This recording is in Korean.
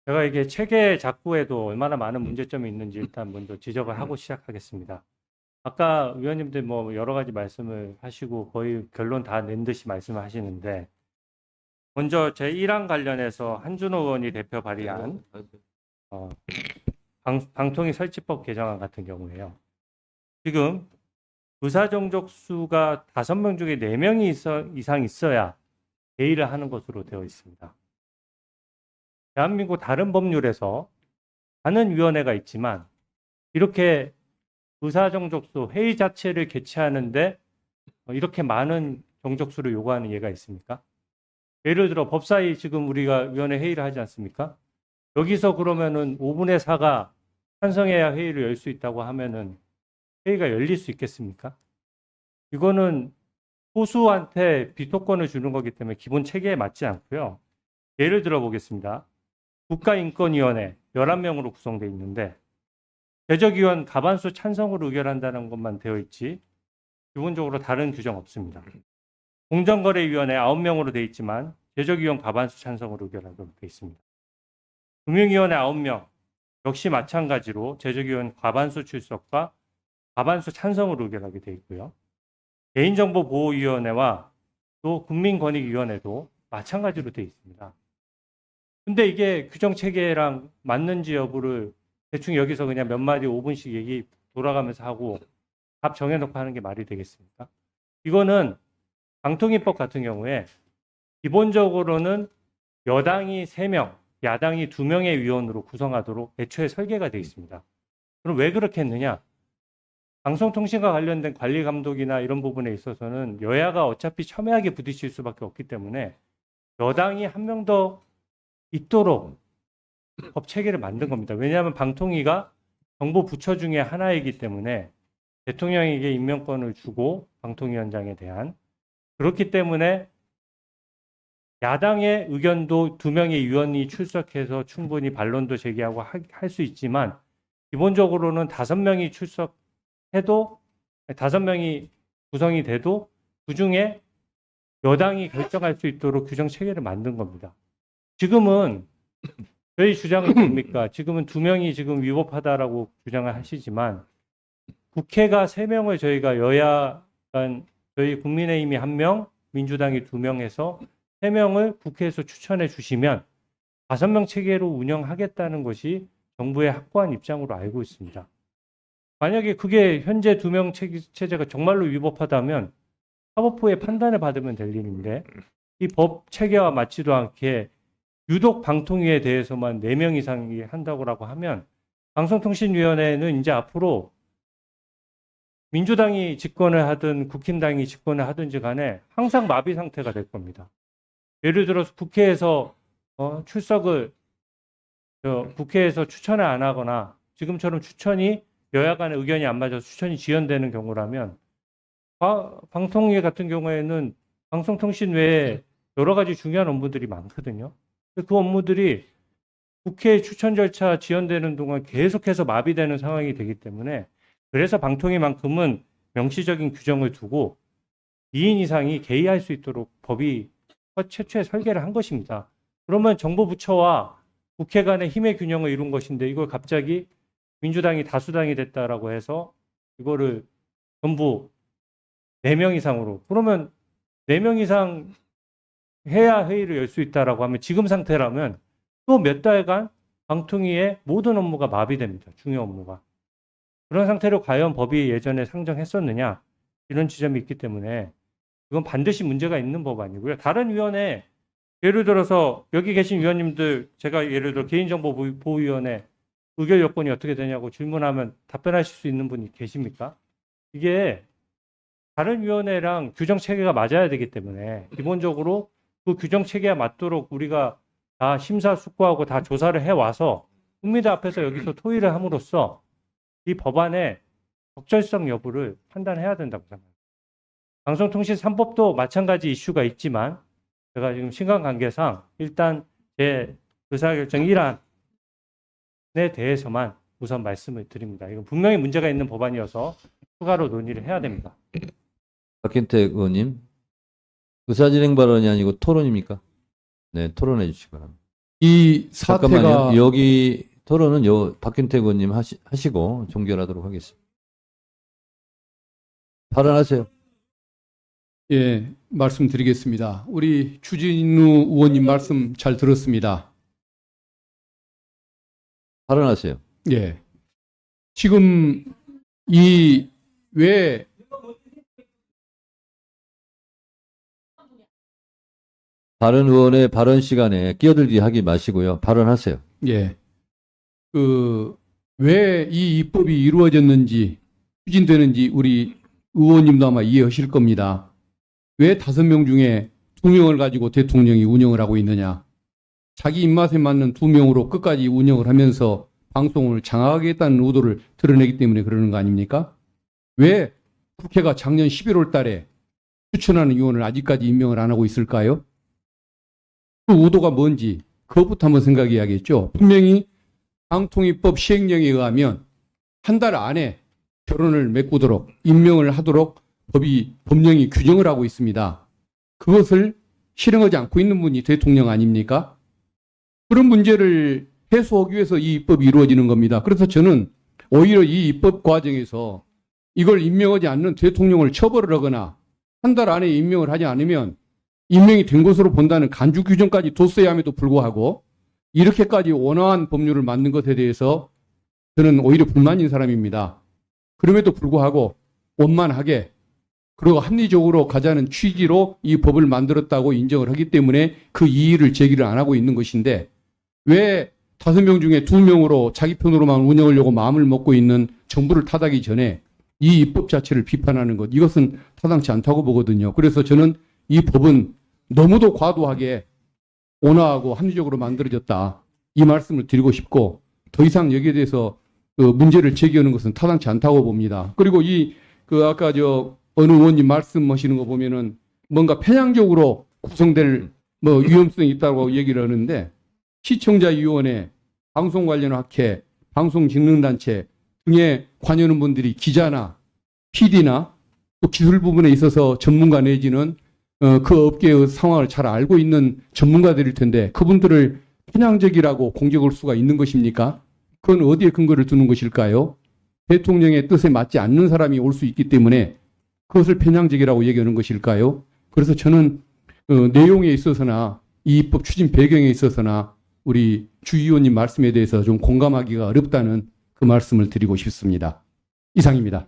제가 이게 체계 작구에도 얼마나 많은 문제점이 있는지 일단 먼저 지적을 하고 시작하겠습니다. 아까 위원님들 뭐 여러 가지 말씀을 하시고 거의 결론 다 낸 듯이 말씀을 하시는데, 먼저 제 1항 관련해서 한준호 의원이 대표 발의한 어, 방통위 설치법 개정안 같은 경우에요. 지금 의사 정족수가 5명 중에 4명이 이상 있어야 회의를 하는 것으로 되어 있습니다. 대한민국 다른 법률에서 많은 위원회가 있지만 이렇게 의사 정족수 회의 자체를 개최하는데 이렇게 많은 정족수를 요구하는 예가 있습니까? 예를 들어 법사위 지금 우리가 위원회 회의를 하지 않습니까? 여기서 그러면은 5분의 4가 찬성해야 회의를 열 수 있다고 하면은 회의가 열릴 수 있겠습니까? 이거는 소수한테 비토권을 주는 거기 때문에 기본 체계에 맞지 않고요. 예를 들어 보겠습니다. 국가인권위원회 11명으로 구성되어 있는데 제적위원 과반수 찬성으로 의결한다는 것만 되어 있지 기본적으로 다른 규정 없습니다. 공정거래위원회 9명으로 되어 있지만 제적위원 과반수 찬성으로 의결하도록 되어 있습니다. 금융위원회 9명 역시 마찬가지로 제적위원 과반수 출석과 과반수 찬성으로 의결하게 되어 있고요. 개인정보보호위원회와 또 국민권익위원회도 마찬가지로 되어 있습니다. 근데 이게 규정 체계랑 맞는지 여부를 대충 여기서 그냥 몇 마디 5분씩 얘기 돌아가면서 하고 답 정해놓고 하는 게 말이 되겠습니까? 이거는 방통위법 같은 경우에 기본적으로는 여당이 3명, 야당이 2명의 위원으로 구성하도록 애초에 설계가 되어 있습니다. 그럼 왜 그렇게 했느냐? 방송통신과 관련된 관리 감독이나 이런 부분에 있어서는 여야가 어차피 첨예하게 부딪힐 수밖에 없기 때문에 여당이 한 명 더 있도록 법 체계를 만든 겁니다. 왜냐하면 방통위가 정부 부처 중에 하나이기 때문에 대통령에게 임명권을 주고 방통위원장에 대한 그렇기 때문에 야당의 의견도 2명의 위원이 출석해서 충분히 반론도 제기하고 할 수 있지만 기본적으로는 5명이 출석해도 5명이 구성이 돼도 그중에 여당이 결정할 수 있도록 규정 체계를 만든 겁니다. 지금은 저희 주장은 뭡니까? 지금은 2명이 지금 위법하다라고 주장을 하시지만 국회가 3명을 저희가 여야 간 저희 국민의힘이 1명, 민주당이 2명 해서 3명을 국회에서 추천해 주시면 5명 체계로 운영하겠다는 것이 정부의 확고한 입장으로 알고 있습니다. 만약에 그게 현재 2명 체제가 정말로 위법하다면 사법부의 판단을 받으면 될 일인데 이 법 체계와 맞지도 않게 유독 방통위에 대해서만 4명 이상이 한다고 하면 방송통신위원회는 이제 앞으로 민주당이 집권을 하든 국힘당이 집권을 하든지 간에 항상 마비 상태가 될 겁니다. 예를 들어서 국회에서 출석을 국회에서 추천을 안 하거나 지금처럼 추천이 여야 간의 의견이 안 맞아서 추천이 지연되는 경우라면 방통위 같은 경우에는 방송통신 외에 여러 가지 중요한 업무들이 많거든요. 그 업무들이 국회 추천 절차 지연되는 동안 계속해서 마비되는 상황이 되기 때문에 그래서 방통위만큼은 명시적인 규정을 두고 2인 이상이 개의할 수 있도록 법이 최초에 설계를 한 것입니다. 그러면 정부 부처와 국회 간의 힘의 균형을 이룬 것인데 이걸 갑자기 민주당이 다수당이 됐다라고 해서 이거를 전부 4명 이상으로 그러면 4명 이상 해야 회의를 열 수 있다라고 하면 지금 상태라면 또 몇 달간 방통위의 모든 업무가 마비됩니다. 중요 업무가. 그런 상태로 과연 법이 예전에 상정했었느냐 이런 지점이 있기 때문에 이건 반드시 문제가 있는 법안이고요. 다른 위원회 예를 들어서 여기 계신 위원님들 제가 예를 들어 개인정보보호위원회 의결 여건이 어떻게 되냐고 질문하면 답변하실 수 있는 분이 계십니까? 이게 다른 위원회랑 규정 체계가 맞아야 되기 때문에 기본적으로 그 규정 체계에 맞도록 우리가 다 심사숙고하고 다 조사를 해와서 국민들 앞에서 여기서 토의를 함으로써 이 법안의 적절성 여부를 판단해야 된다고 생각합니다. 방송통신 3법도 마찬가지 이슈가 있지만 제가 지금 시간 관계상 일단 제 의사결정 1안에 대해서만 우선 말씀을 드립니다. 이건 분명히 문제가 있는 법안이어서 추가로 논의를 해야 됩니다. 박현택 의원님, 의사진행 발언이 아니고 토론입니까? 네, 토론해 주시기 바랍니다. 이 사태가 잠깐만요. 여기 토론은 박균택 의원님 하시고 종결하도록 하겠습니다. 발언하세요. 예, 말씀드리겠습니다. 우리 주진우 의원님 말씀 잘 들었습니다. 발언하세요. 예. 지금 왜 다른 의원의 발언 시간에 끼어들기 하기 마시고요. 발언하세요. 예. 왜 이 입법이 이루어졌는지, 추진되는지 우리 의원님도 아마 이해하실 겁니다. 왜 5명 중에 2명을 가지고 대통령이 운영을 하고 있느냐. 자기 입맛에 맞는 2명으로 끝까지 운영을 하면서 방송을 장악하겠다는 의도를 드러내기 때문에 그러는 거 아닙니까? 왜 국회가 작년 11월 달에 추천하는 의원을 아직까지 임명을 안 하고 있을까요? 그 의도가 뭔지 그것부터 한번 생각해야겠죠. 분명히 방통위법 시행령에 의하면 한 달 안에 결혼을 메꾸도록 임명을 하도록 법령이 규정을 하고 있습니다. 그것을 실행하지 않고 있는 분이 대통령 아닙니까? 그런 문제를 해소하기 위해서 이 입법이 이루어지는 겁니다. 그래서 저는 오히려 이 입법 과정에서 이걸 임명하지 않는 대통령을 처벌을 하거나 한 달 안에 임명을 하지 않으면 임명이 된 것으로 본다는 간주 규정까지 뒀어야 함에도 불구하고 이렇게까지 온화한 법률을 만든 것에 대해서 저는 오히려 불만인 사람입니다. 그럼에도 불구하고 원만하게 그리고 합리적으로 가자는 취지로 이 법을 만들었다고 인정을 하기 때문에 그 이의를 제기를 안 하고 있는 것인데 왜 5명 중에 2명으로 자기 편으로만 운영하려고 마음을 먹고 있는 정부를 탓하기 전에 이 입법 자체를 비판하는 것, 이것은 타당치 않다고 보거든요. 그래서 저는 이 법은 너무도 과도하게 온화하고 합리적으로 만들어졌다. 이 말씀을 드리고 싶고 더 이상 여기에 대해서 문제를 제기하는 것은 타당치 않다고 봅니다. 그리고 아까 어느 의원님 말씀하시는 거 보면은 뭔가 편향적으로 구성될 위험성이 있다고 얘기를 하는데 시청자위원회, 방송 관련 학회, 방송직능단체 등에 관여하는 분들이 기자나 PD나 또 기술 부분에 있어서 전문가 내지는 그 업계의 상황을 잘 알고 있는 전문가들일 텐데 그분들을 편향적이라고 공격할 수가 있는 것입니까? 그건 어디에 근거를 두는 것일까요? 대통령의 뜻에 맞지 않는 사람이 올 수 있기 때문에 그것을 편향적이라고 얘기하는 것일까요? 그래서 저는 내용에 있어서나 이 입법 추진 배경에 있어서나 우리 주 의원님 말씀에 대해서 좀 공감하기가 어렵다는 그 말씀을 드리고 싶습니다. 이상입니다.